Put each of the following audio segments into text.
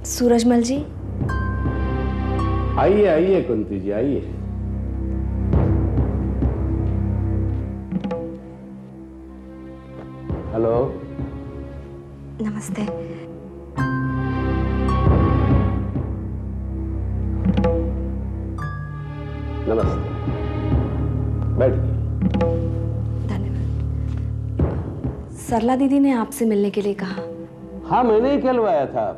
सूरजमल जी। आइए आइए कुंती जी, आइए। हेलो। नमस्ते। नमस्ते, बैठिए। धन्यवाद। सरला दीदी ने आपसे मिलने के लिए कहा। हाँ, मैंने ही कहलवाया था।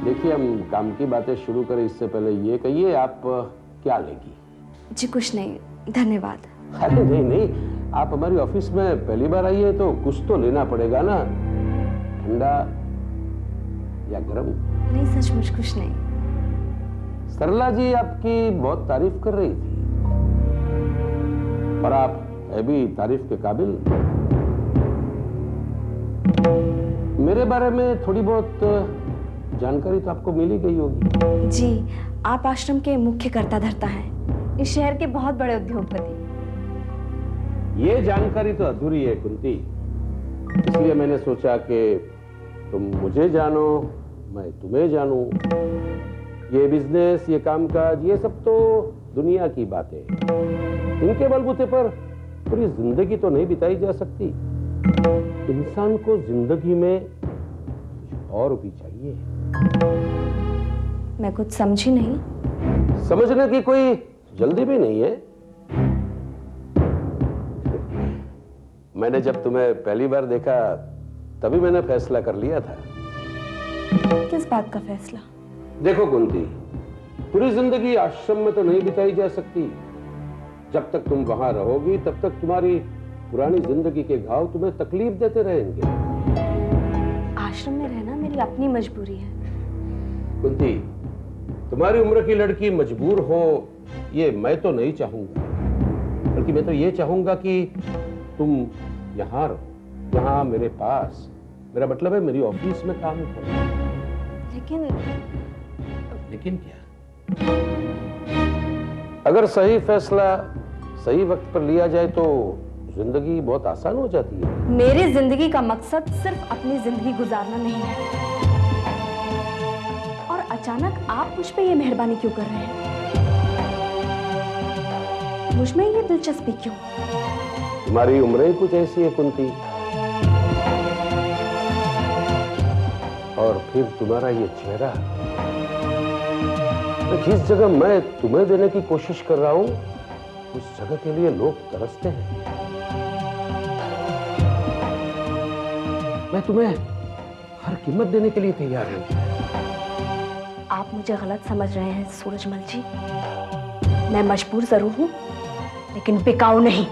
देखिए, हम काम की बातें शुरू करें इससे पहले ये कहिए, आप क्या लेगी? जी कुछ नहीं, धन्यवाद। अरे नहीं नहीं, आप हमारी ऑफिस में पहली बार आई है तो कुछ तो लेना पड़ेगा ना। ठंडा या गरम? नहीं, सचमुच कुछ नहीं। सरला जी आपकी बहुत तारीफ कर रही थी, और आप है भी तारीफ के काबिल। मेरे बारे में थोड़ी बहुत जानकारी तो आपको मिल ही गई होगी। जी, आप आश्रम के मुख्य कर्ता धर्ता हैं, इस शहर के बहुत बड़े उद्योगपति। ये जानकारी तो अधूरी है कुंती, इसलिए मैंने सोचा कि तुम मुझे जानो, मैं तुम्हें जानूं। ये बिजनेस, ये कामकाज, ये सब तो दुनिया की बातें हैं। इनके बलबूते पर पूरी जिंदगी तो नहीं बिताई जा सकती। इंसान को जिंदगी में कुछ और भी चाहिए। मैं कुछ समझी नहीं। समझने की कोई जल्दी भी नहीं है। मैंने जब तुम्हें पहली बार देखा तभी मैंने फैसला कर लिया था। किस बात का फैसला? देखो कुंती, पूरी जिंदगी आश्रम में तो नहीं बिताई जा सकती। जब तक तुम वहां रहोगी तब तक तुम्हारी पुरानी जिंदगी के घाव तुम्हें तकलीफ देते रहेंगे। आश्रम में रहना मेरी अपनी मजबूरी है। कुंती, तुम्हारी उम्र की लड़की मजबूर हो ये मैं तो नहीं चाहूंगा, बल्कि मैं तो ये चाहूंगा कि तुम यहां रहो, यहां मेरे पास। मेरा मतलब है मेरी ऑफिस में काम करो। लेकिन क्या? अगर सही फैसला सही वक्त पर लिया जाए तो जिंदगी बहुत आसान हो जाती है। मेरी जिंदगी का मकसद सिर्फ अपनी जिंदगी गुजारना नहीं है। और अचानक आप मुझ पे ये मेहरबानी क्यों कर रहे हैं? मुझ में ये दिलचस्पी क्यों? तुम्हारी उम्र ही कुछ ऐसी है कुंती, और फिर तुम्हारा ये चेहरा। जिस जगह मैं तुम्हें देने की कोशिश कर रहा हूं उस जगह के लिए लोग तरसते हैं। मैं तुम्हें हर कीमत देने के लिए तैयार हूं। आप मुझे गलत समझ रहे हैं सूरजमल जी। मैं मजबूर जरूर हूं, लेकिन बिकाऊ नहीं।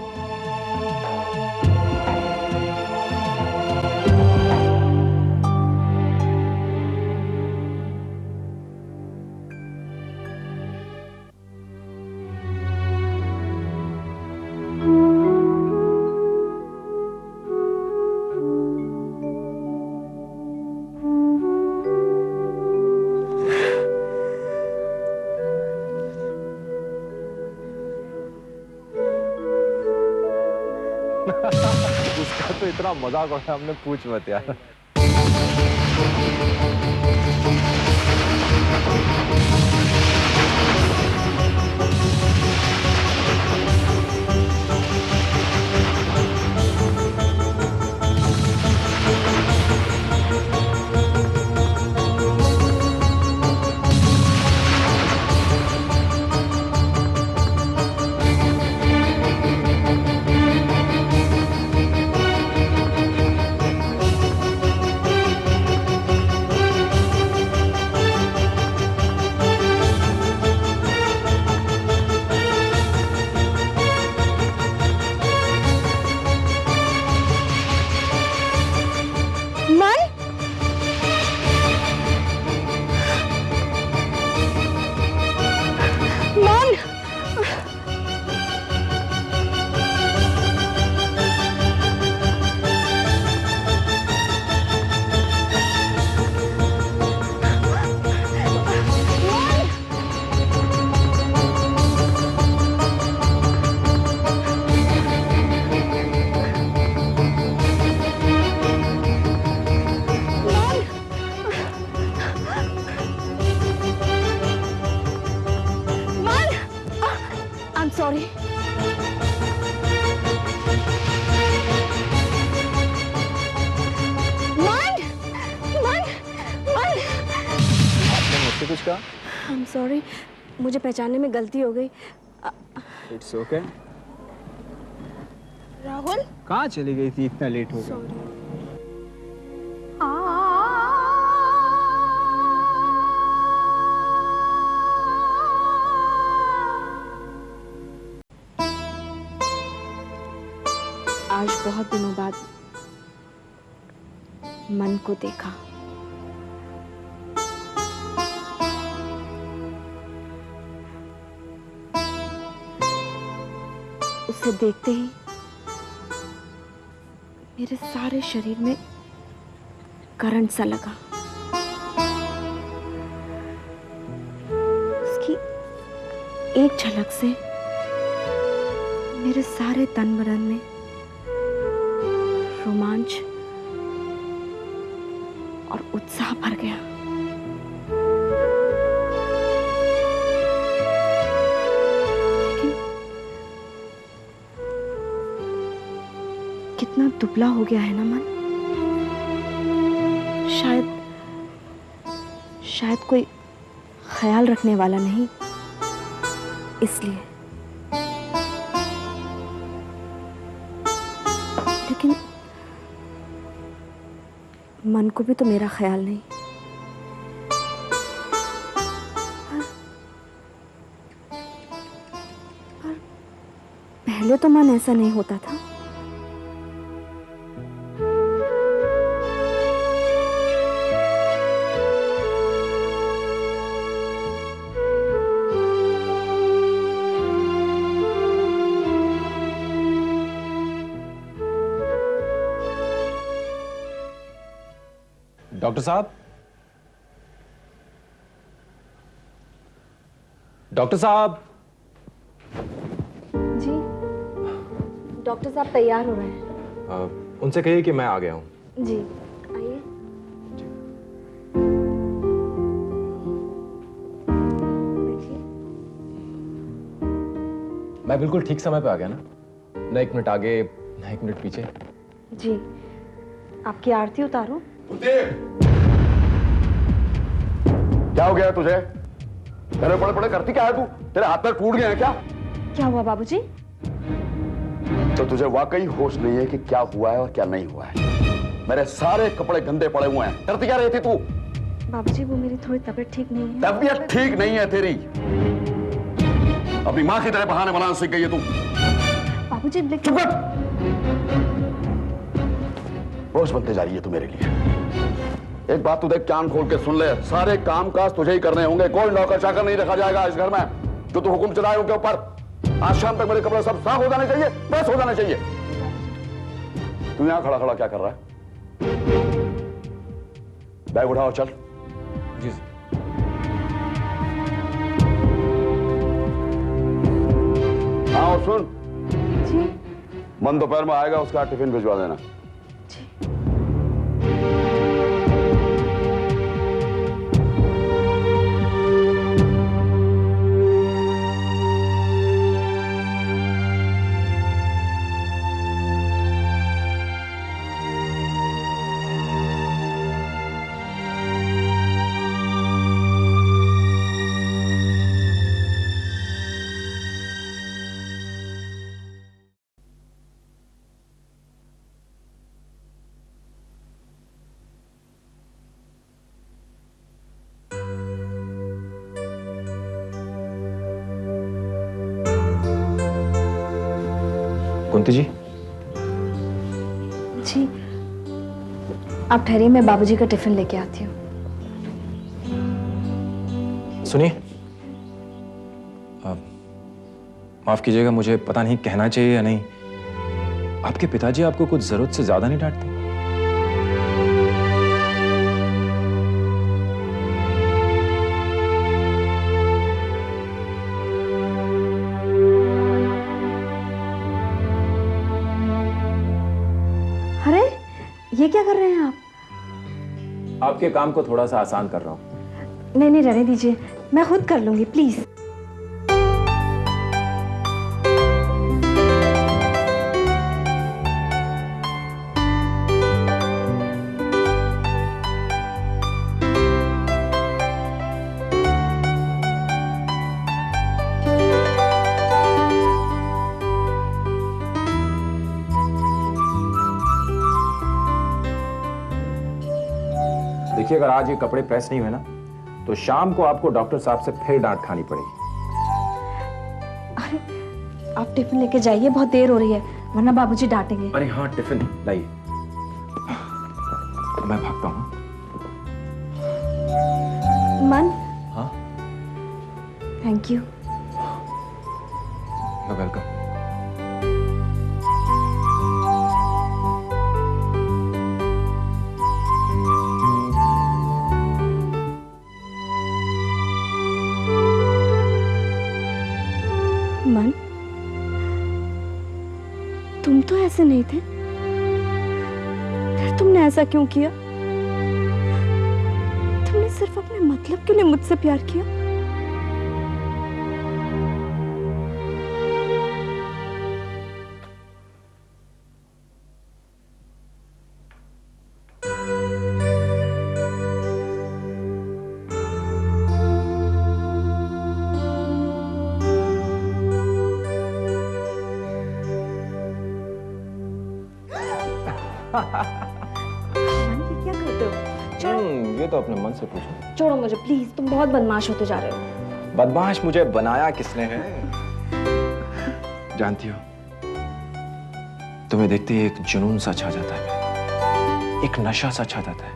उसका तो इतना मजाक उड़ाया हमने, पूछ मत यार। कुछ कहा? आई एम सॉरी, मुझे पहचानने में गलती हो गई। It's okay. राहुल, कहाँ चली गई थी, इतना लेट हो गया? आज बहुत दिनों बाद मन को देखा। उसे देखते ही मेरे सारे शरीर में करंट सा लगा। उसकी एक झलक से मेरे सारे तन बदन में रोमांच और उत्साह भर गया। लेकिन कितना दुबला हो गया है ना मन। शायद कोई ख्याल रखने वाला नहीं, इसलिए। लेकिन मन को भी तो मेरा ख्याल नहीं। पर पहले तो मन ऐसा नहीं होता था। डॉक्टर साहब, डॉक्टर साहब। जी, डॉक्टर साहब तैयार हो रहे हैं। उनसे कहिए कि मैं आ गया हूं। जी, आइए। बैठिए। मैं बिल्कुल ठीक समय पे आ गया ना? न 1 मिनट आगे, न 1 मिनट पीछे। जी, आपकी आरती उतारो। क्या हो गया तुझे? मेरे पड़े पड़े करती क्या है तू? तेरे हाथ पैर फूट गए हैं क्या? क्या हुआ बाबूजी? तो तुझे वाकई होश नहीं है कि क्या हुआ है और क्या नहीं हुआ है। मेरे सारे कपड़े गंदे पड़े हुए हैं। करती क्या रही थी तू? बाबूजी, वो मेरी थोड़ी तबीयत ठीक नहीं है। तबीयत ठीक नहीं है तेरी? अपनी माँ की तरह बहाने बनाना सीख गई है तू। बाबूजी, चुप कर। बोझ बनते जा रही है तू मेरे लिए। एक बात तू देख, कान खोल के सुन ले, सारे काम काज तुझे ही करने होंगे। कोई नौकर चाकर नहीं रखा जाएगा इस घर में। जो तू हुक्म चलाए उनके ऊपर। आज शाम तक मेरे कपड़े सब साफ हो जाने चाहिए, बस हो जाने चाहिए। तू यहां खड़ा खड़ा क्या कर रहा है? बैग उठाओ, चल। जी। हाँ, और सुन जी। मन दोपहर में आएगा, उसका टिफिन भिजवा देना। कुंती जी। जी, आप ठहरिए, मैं बाबूजी का टिफिन लेके आती हूँ। सुनिए, माफ कीजिएगा, मुझे पता नहीं कहना चाहिए या नहीं, आपके पिताजी आपको कुछ जरूरत से ज्यादा नहीं डांटते? अरे, ये क्या कर रहे हैं आप? आपके काम को थोड़ा सा आसान कर रहा हूं। नहीं नहीं, रहने दीजिए, मैं खुद कर लूंगी, प्लीज। देखिए, अगर आज ये कपड़े प्रेस नहीं हुए ना तो शाम को आपको डॉक्टर साहब से फिर डांट खानी पड़ेगी। अरे आप टिफिन लेके जाइए, बहुत देर हो रही है, वरना बाबूजी डांटेंगे। अरे हाँ, टिफिन लाइए। मैं भागता हूँ। मन। हाँ, थैंक यू। वेलकम। मन, तुम तो ऐसे नहीं थे, फिर तुमने ऐसा क्यों किया? तुमने सिर्फ अपने मतलब के लिए मुझसे प्यार किया। मन, ये क्या करते हो? छोड़ो। ये तो अपने मन से पूछो। छोड़ो मुझे प्लीज, तुम बहुत बदमाश होते जा रहे हो। बदमाश मुझे बनाया किसने है? जानती हो, तुम्हें देखते ही एक जुनून सा छा जाता है, एक नशा सा छा जाता है।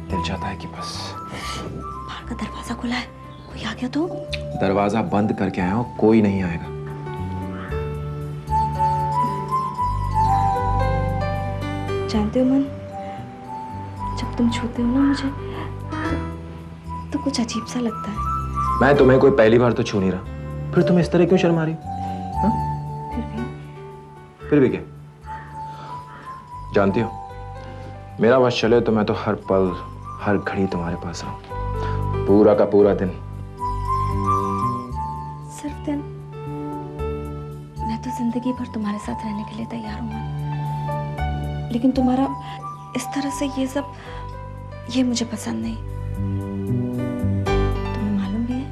दिल चाहता है कि बस। बाहर का दरवाजा खुला है, कोई आ गया तो? दरवाजा बंद करके आया हूं, कोई नहीं आएगा। जानते हो मन, जब तुम छूते हो ना मुझे तो कुछ अजीब सा लगता है। मैं तुम्हें कोई पहली बार तो छू नहीं रहा, फिर तुम इस तरह क्यों शर्मा रही हो? फिर भी क्या? जानती हो, मेरा बस चले तो मैं तो हर पल हर घड़ी तुम्हारे पास रहूं, पूरा का पूरा दिन। सिर्फ दिन? मैं तो जिंदगी भर तुम्हारे साथ रहने के लिए तैयार हूं मन। लेकिन तुम्हारा इस तरह से ये सब, ये मुझे पसंद नहीं। तुम्हें मालूम भी है,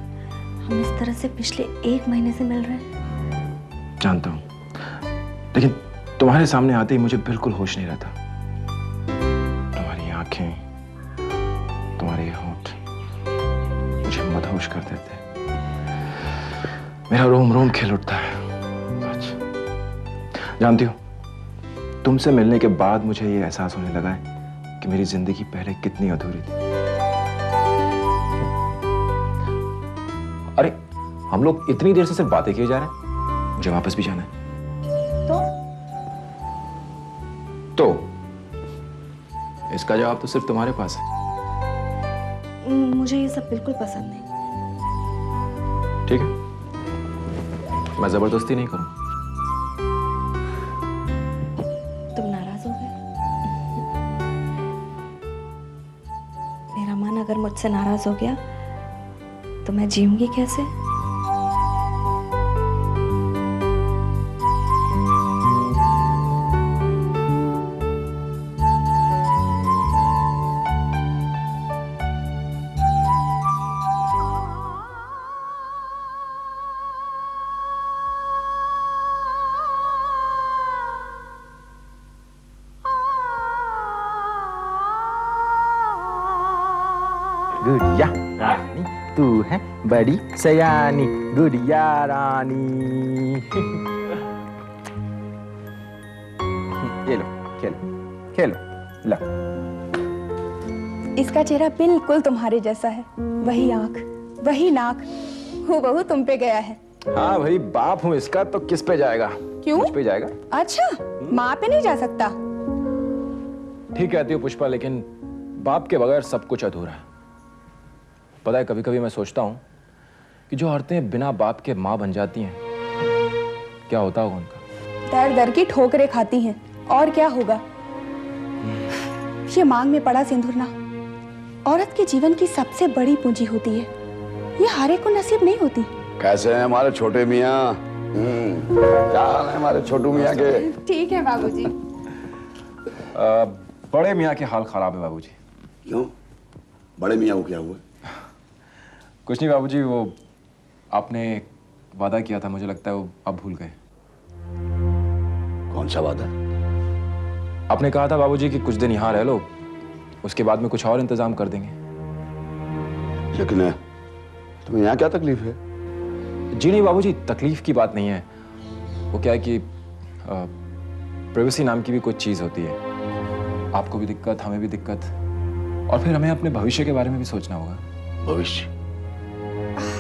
हम इस तरह से पिछले 1 महीने से मिल रहे हैं। जानता हूं, लेकिन तुम्हारे सामने आते ही मुझे बिल्कुल होश नहीं रहता। तुम्हारी आंखें, तुम्हारे होंठ मुझे मदहोश कर देते हैं। मेरा रोम रोम खिल उठता है। जानती हो, तुमसे मिलने के बाद मुझे ये एहसास होने लगा है कि मेरी जिंदगी पहले कितनी अधूरी थी। अरे, हम लोग इतनी देर से सिर्फ बातें किए जा रहे हैं, मुझे वापस भी जाना है। तो इसका जवाब तो सिर्फ तुम्हारे पास है। मुझे ये सब बिल्कुल पसंद नहीं। ठीक है, मैं जबरदस्ती नहीं करूं। तुम नाराज हो गए? मेरा मन अगर मुझसे नाराज हो गया तो मैं जीऊंगी कैसे? गुड़िया रानी तू है बड़ी सयानी, गुड़िया रानी। ये लो, खेलो खेलो, लो। इसका चेहरा बिल्कुल तुम्हारे जैसा है, वही आंख, वही नाक, हूबहू तुम पे गया है। हाँ भाई, बाप हूं इसका तो किस पे जाएगा? क्यों? मुझ पे जाएगा। अच्छा, माँ पे नहीं जा सकता? ठीक कहती हो पुष्पा, लेकिन बाप के बगैर सब कुछ अधूरा है। पता है, कभी कभी मैं सोचता हूं कि जो औरतें बिना बाप के माँ बन जाती हैं, क्या होता होगा उनका। दर दर की ठोकरें खाती हैं, और क्या होगा। ये मांग में पड़ा सिंदूर ना औरत के जीवन की सबसे बड़ी पूंजी होती है, ये हर एक को नसीब नहीं होती। कैसे हैं हमारे छोटे मियाँ? क्या हाल है हमारे छोटू मियाँ के? ठीक है बाबूजी। बड़े मियाँ के हाल खराब है बाबूजी। क्यों? बड़े मियाँ को क्या हुआ? कुछ नहीं बाबूजी, वो आपने वादा किया था, मुझे लगता है वो अब भूल गए। कौन सा वादा? आपने कहा था बाबूजी कि कुछ दिन यहाँ रह लो, उसके बाद में कुछ और इंतजाम कर देंगे। लेकिन तुम्हें यहाँ क्या तकलीफ है? जी नहीं बाबूजी, तकलीफ की बात नहीं है। वो क्या है कि प्राइवेसी नाम की भी कुछ चीज़ होती है। आपको भी दिक्कत, हमें भी दिक्कत, और फिर हमें अपने भविष्य के बारे में भी सोचना होगा। भविष्य?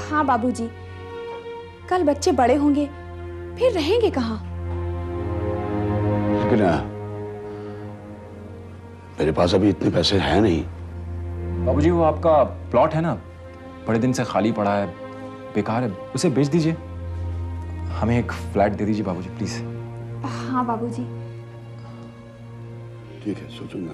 हाँ बाबूजी, कल बच्चे बड़े होंगे, फिर रहेंगे कहाँ? लेकिन मेरे पास अभी इतने पैसे हैं नहीं। बाबूजी वो आपका प्लॉट है ना, बड़े दिन से खाली पड़ा है, बेकार है, उसे बेच दीजिए। हमें एक फ्लैट दे दीजिए बाबूजी प्लीज। हाँ बाबूजी। ठीक है, सोचूंगा।